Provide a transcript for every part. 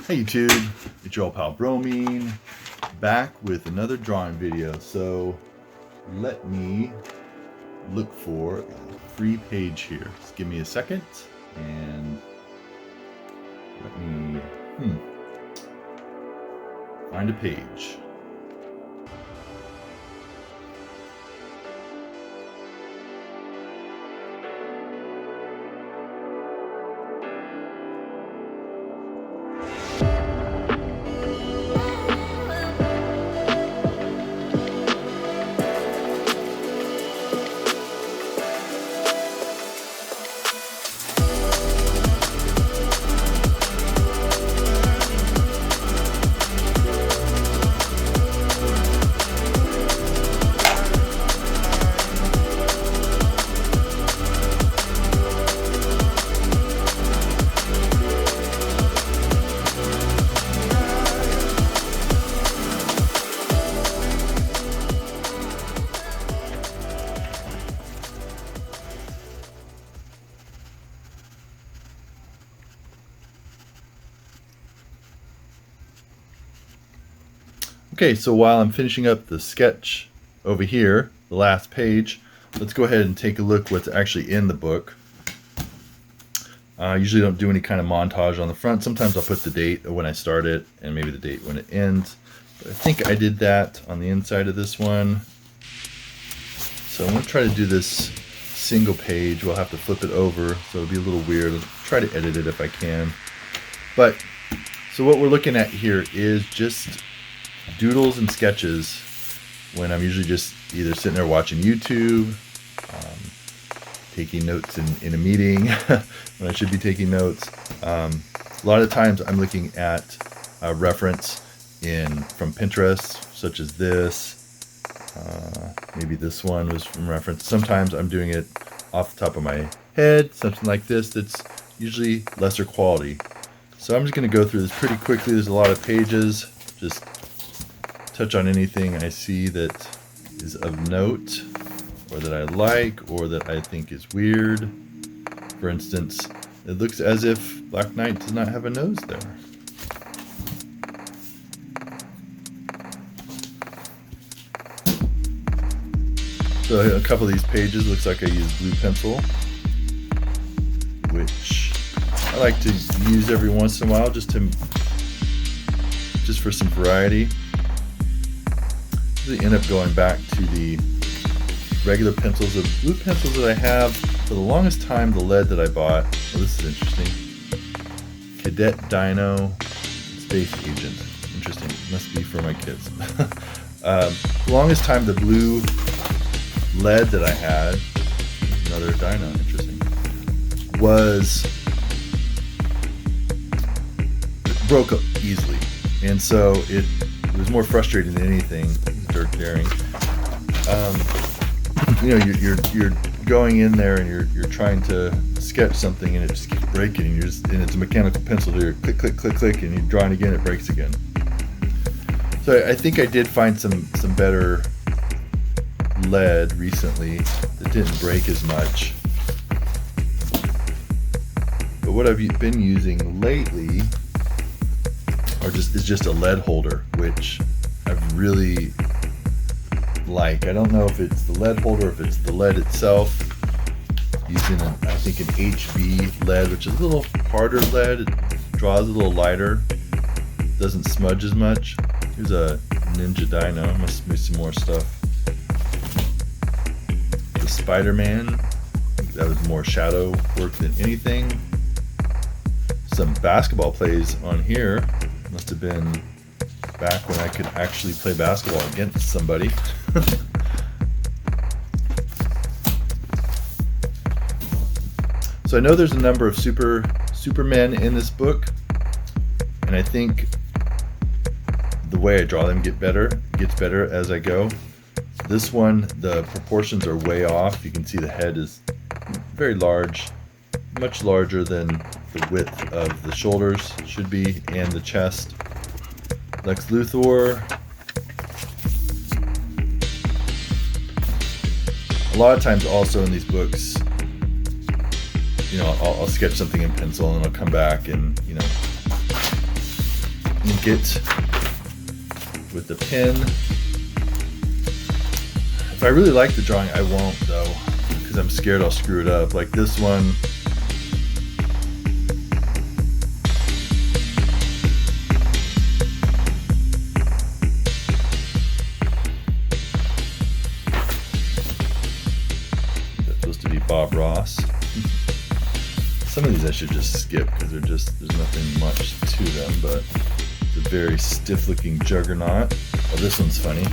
Hey YouTube, it's your old pal Bromine, back with another drawing video. So let me look for a free page here. Just give me a second and let me find a page. Okay, so while I'm finishing up the sketch over here, the last page, let's go ahead and take a look what's actually in the book. I usually don't do any kind of montage on the front. Sometimes I'll put the date of when I start it and maybe the date when it ends. But I think I did that on the inside of this one. So I'm going to try to do this single page. We'll have to flip it over, so it'll be a little weird. I'll try to edit it if I can. But, so what we're looking at here is just doodles and sketches when I'm usually just either sitting there watching YouTube, taking notes in a meeting when I should be taking notes. A lot of times I'm looking at a reference from Pinterest, such as this. Maybe this one was from reference. Sometimes I'm doing it off the top of my head, something like this that's usually lesser quality. So I'm just going to go through this pretty quickly. There's a lot of pages. Just touch on anything I see that is of note or that I like or that I think is weird. For instance, it looks as if Black Knight does not have a nose there. So a couple of these pages looks like I use blue pencil, which I like to use every once in a while just for some variety. Usually end up going back to the regular pencils. The blue pencils that I have, for the longest time, the lead that I bought, this is interesting, Cadet Dino Space Agent. Interesting, must be for my kids. The longest time the blue lead that I had, another dino, interesting, it broke up easily. And so it was more frustrating than anything. Dirk Daring. You're going in there and you're trying to sketch something and it just keeps breaking. And it's a mechanical pencil. You're click, click, click, click, and you're drawing again. It breaks again. So I think I did find some better lead recently that didn't break as much. But what I've been using lately is just a lead holder, which I've really like. I don't know if it's the lead holder, if it's the lead itself. Using I think an HB lead, which is a little harder lead. It draws a little lighter, doesn't smudge as much. Here's a Ninja Dino. Must be some more stuff. The Spider-Man, that was more shadow work than anything. Some basketball plays on here. Must have been back when I could actually play basketball against somebody. So I know there's a number of supermen in this book, and I think the way I draw them gets better as I go. This one, the proportions are way off. You can see the head is very large, much larger than the width of the shoulders should be, and the chest. Lex Luthor. A lot of times also in these books, I'll sketch something in pencil and I'll come back and, ink it with the pen. If I really like the drawing, I won't though, because I'm scared I'll screw it up. Like this one, that's supposed to be Bob Ross. Some of these I should just skip because there's nothing much to them, but it's a very stiff looking juggernaut. Oh, this one's funny.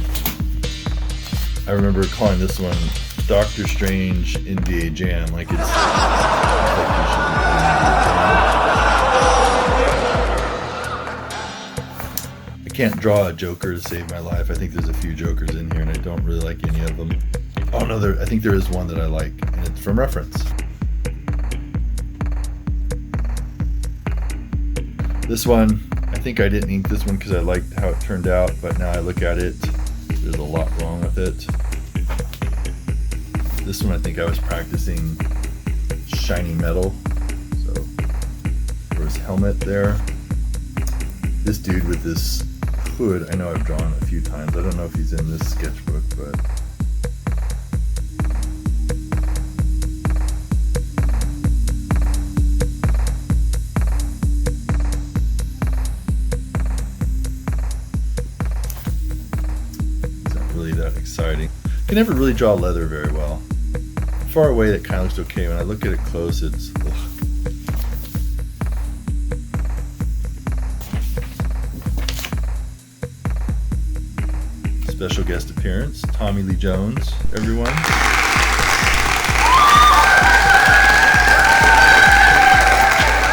I remember calling this one Doctor Strange NBA Jam, like it's like you should be playing. I can't draw a Joker to save my life. I think there's a few Jokers in here and I don't really like any of them. Oh no, I think there is one that I like, and it's from reference. This one, I think I didn't ink this one because I liked how it turned out, but now I look at it, there's a lot wrong with it. This one I think I was practicing shiny metal, so for his helmet there. This dude with this hood, I know I've drawn a few times. I don't know if he's in this sketchbook, but that exciting. I can never really draw leather very well. Far away that kind of looks okay. When I look at it close, it's ugh. Special guest appearance, Tommy Lee Jones, everyone. If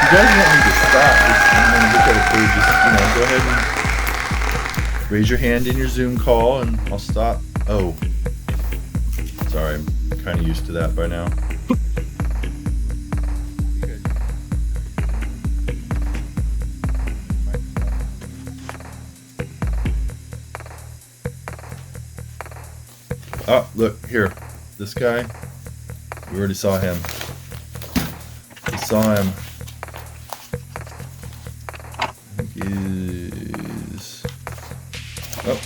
you guys want me to stop, I'm going to look at a page, just, go ahead and raise your hand in your Zoom call and I'll stop. Oh, sorry, I'm kind of used to that by now. Oh, look, here. This guy, we already saw him. We saw him. I think he's... Oh.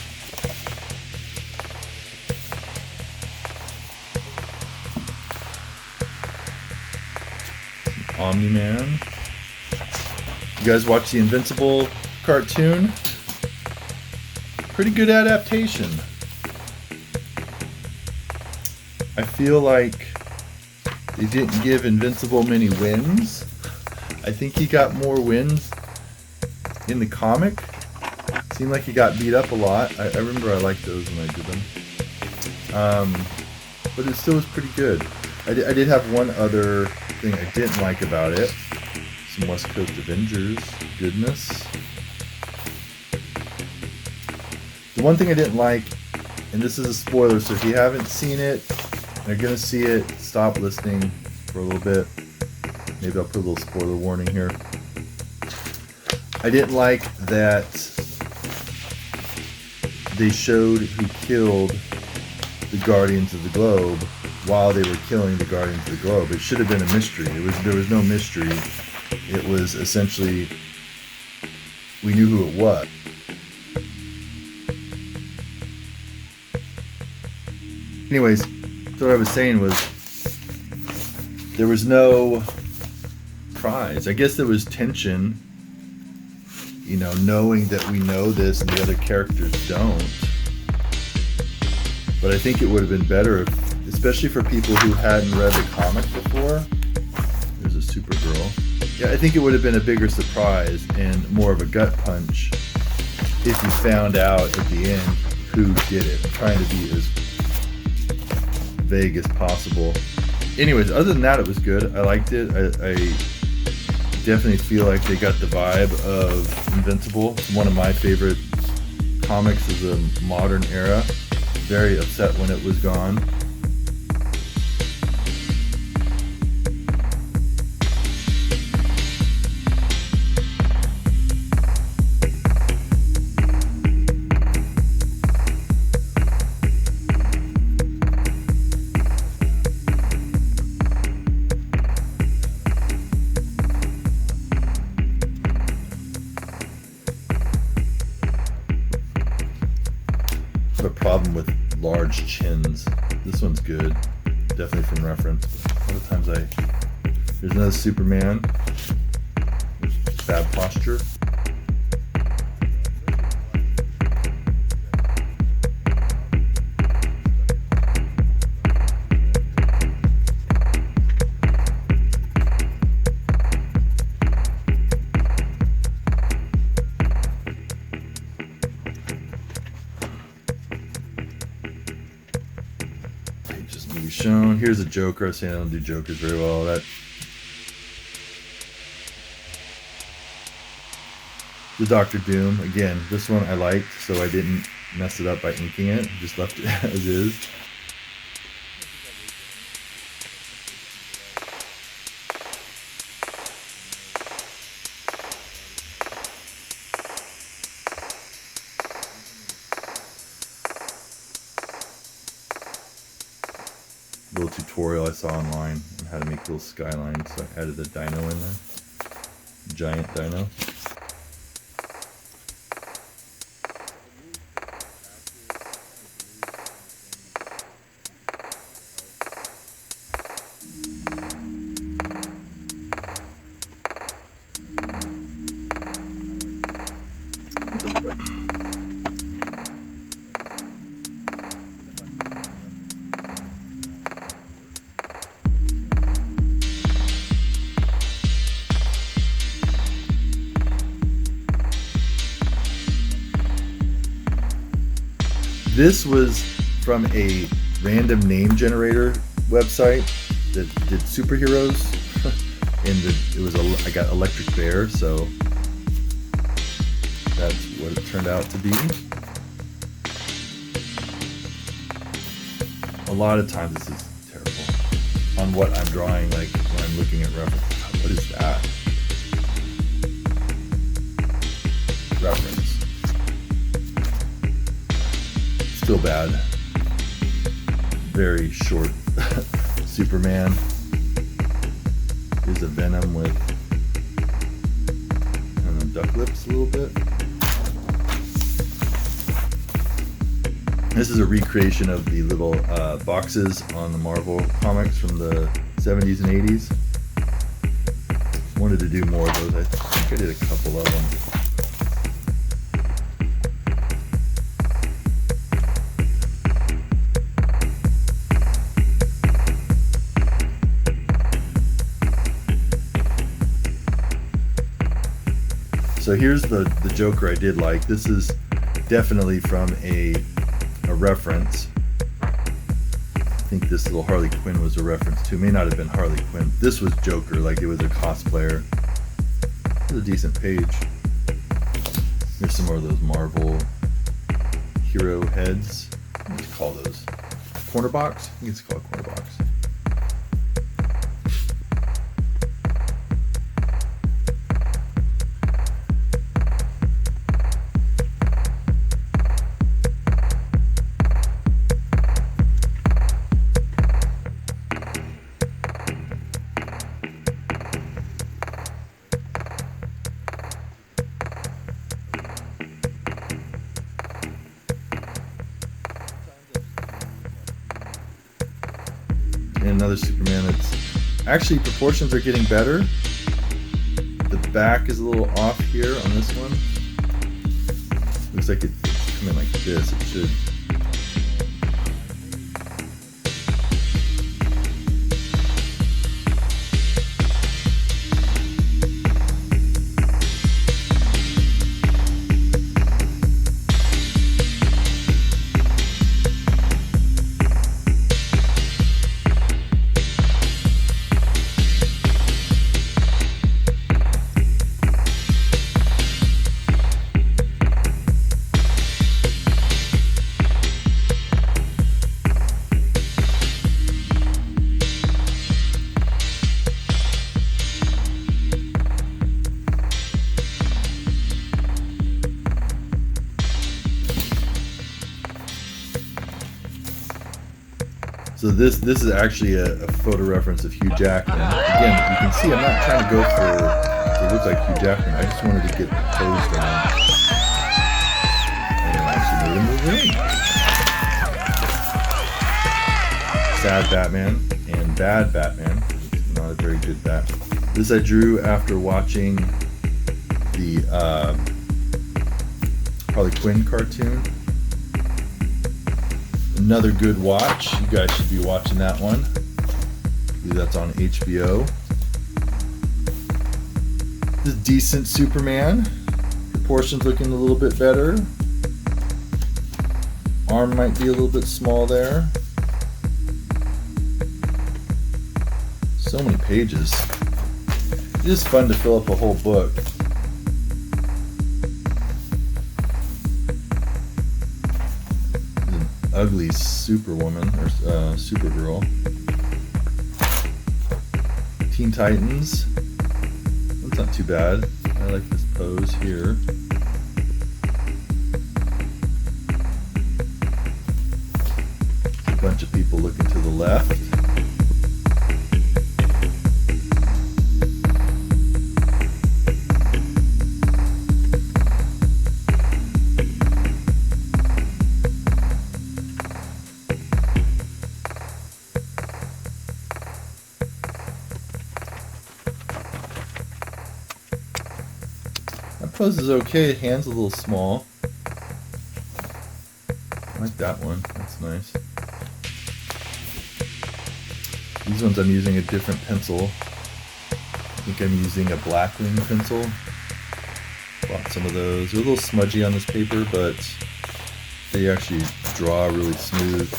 Omni-Man. You guys watch the Invincible cartoon? Pretty good adaptation. I feel like they didn't give Invincible many wins. I think he got more wins in the comic. Seemed like he got beat up a lot. I remember I liked those when I did them. But it still was pretty good. I did have one other thing I didn't like about it. Some West Coast Avengers goodness. The one thing I didn't like, and this is a spoiler, so if you haven't seen it, and you're going to see it, stop listening for a little bit. Maybe I'll put a little spoiler warning here. I didn't like that they showed who killed the Guardians of the Globe while they were killing the Guardians of the Globe. It should have been a mystery. There was no mystery. It was essentially, we knew who it was. Anyways, so what I was saying was, there was no prize. I guess there was tension, knowing that we know this and the other characters don't. But I think it would have been better, especially for people who hadn't read the comic before. There's a Supergirl. Yeah, I think it would have been a bigger surprise and more of a gut punch if you found out at the end who did it. I'm trying to be as vague as possible. Anyways, other than that, it was good. I liked it. I definitely feel like they got the vibe of Invincible. It's one of my favorite comics of the modern era. Very upset when it was gone. have a problem with large chins. This one's good, definitely from reference. A lot of times there's another Superman, bad posture. Shown. Here's a Joker. I was saying I don't do Jokers very well. The Doctor Doom. Again, this one I liked, so I didn't mess it up by inking it. Just left it as is. Little tutorial I saw online on how to make little skylines, so I added a dino in there, giant dino. This was from a random name generator website that did superheroes, and I got Electric Bear, so that's what it turned out to be. A lot of times this is terrible on what I'm drawing, like when I'm looking at reference. What is that? Reference. Still bad. Very short Superman. Here's a Venom with, I don't know, duck lips a little bit. This is a recreation of the little boxes on the Marvel comics from the 70s and 80s. Wanted to do more of those. I think I did a couple of them. So here's the Joker I did like. This is definitely from a reference. I think this little Harley Quinn was a reference to. May not have been Harley Quinn. This was Joker, like it was a cosplayer. It's a decent page. Here's some more of those Marvel hero heads. What do you call those? Corner box? I think it's called corner box. And another Superman that's actually proportions are getting better. The back is a little off here on this one. Looks like it's coming like this. It should. So this is actually a photo reference of Hugh Jackman. Again, you can see I'm not trying to go to look like Hugh Jackman. I just wanted to get the pose down. And I actually made him move in. Sad Batman and Bad Batman. It's not a very good bat. This I drew after watching the Harley Quinn cartoon. Another good watch. You guys should be watching that one. I believe that's on HBO. This is decent Superman. Proportions looking a little bit better. Arm might be a little bit small there. So many pages. It is fun to fill up a whole book. An ugly Superwoman or Supergirl. Teen Titans. That's not too bad. I like this pose here. A bunch of people looking to the left. That pose is okay. Hand's a little small. I like that one. That's nice. These ones I'm using a different pencil. I think I'm using a Blackwing pencil. Bought some of those. They're a little smudgy on this paper, but they actually draw really smooth.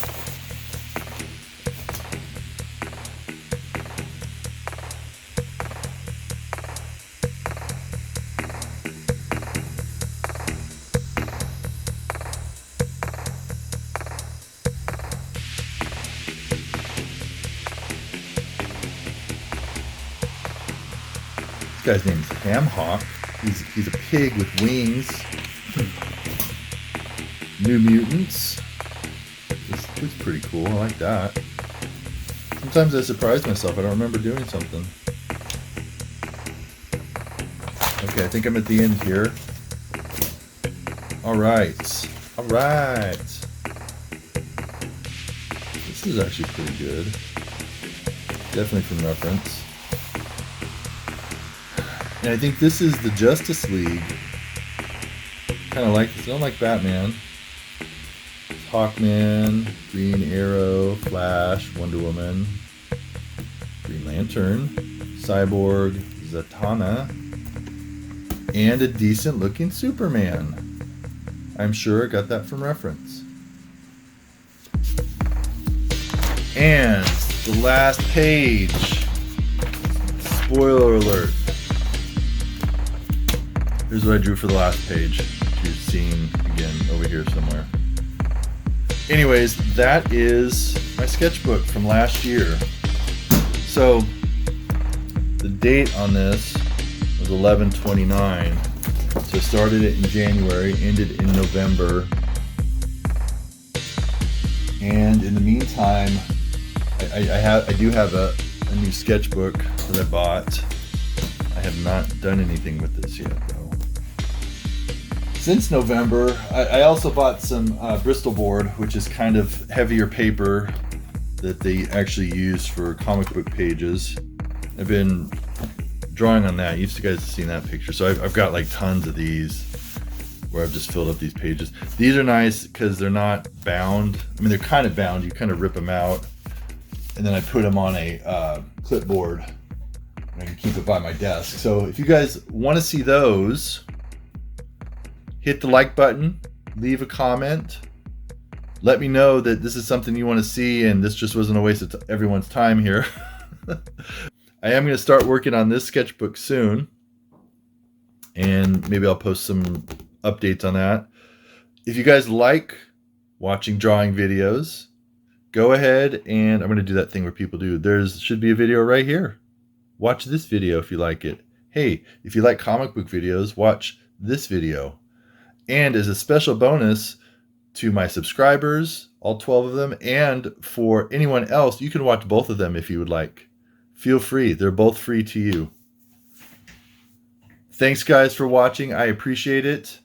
This guy's name is Hamhawk. He's a pig with wings. New Mutants. This looks pretty cool. I like that. Sometimes I surprise myself. I don't remember doing something. Okay, I think I'm at the end here. Alright. Alright. This is actually pretty good. Definitely from reference. And I think this is the Justice League. Kind of like this. I don't like Batman. Hawkman, Green Arrow, Flash, Wonder Woman, Green Lantern, Cyborg, Zatanna, and a decent looking Superman. I'm sure I got that from reference. And the last page. Spoiler alert. Here's what I drew for the last page, which you're seeing again over here somewhere. Anyways, that is my sketchbook from last year. So the date on this was 11/29. So I started it in January, ended in November. And in the meantime, I do have a new sketchbook that I bought. I have not done anything with this yet though. Since November, I also bought some Bristol board, which is kind of heavier paper that they actually use for comic book pages. I've been drawing on that. You guys have seen that picture. So I've got like tons of these where I've just filled up these pages. These are nice because they're not bound. I mean, they're kind of bound. You kind of rip them out. And then I put them on a clipboard. And I can keep it by my desk. So if you guys want to see those, hit the like button, leave a comment, let me know that this is something you want to see and this just wasn't a waste of everyone's time here. I am going to start working on this sketchbook soon, and maybe I'll post some updates on that. If you guys like watching drawing videos, go ahead and I'm going to do that thing where people do. Should be a video right here. Watch this video if you like it. Hey, if you like comic book videos, watch this video. And as a special bonus to my subscribers, all 12 of them, and for anyone else, you can watch both of them if you would like. Feel free. They're both free to you. Thanks, guys, for watching. I appreciate it.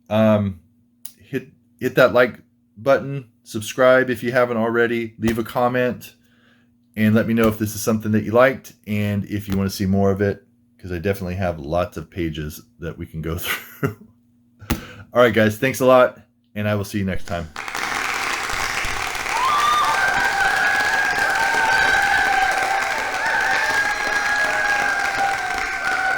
Hit that like button. Subscribe if you haven't already. Leave a comment. and let me know if this is something that you liked and if you want to see more of it, because I definitely have lots of pages that we can go through. All right, guys, thanks a lot, and I will see you next time.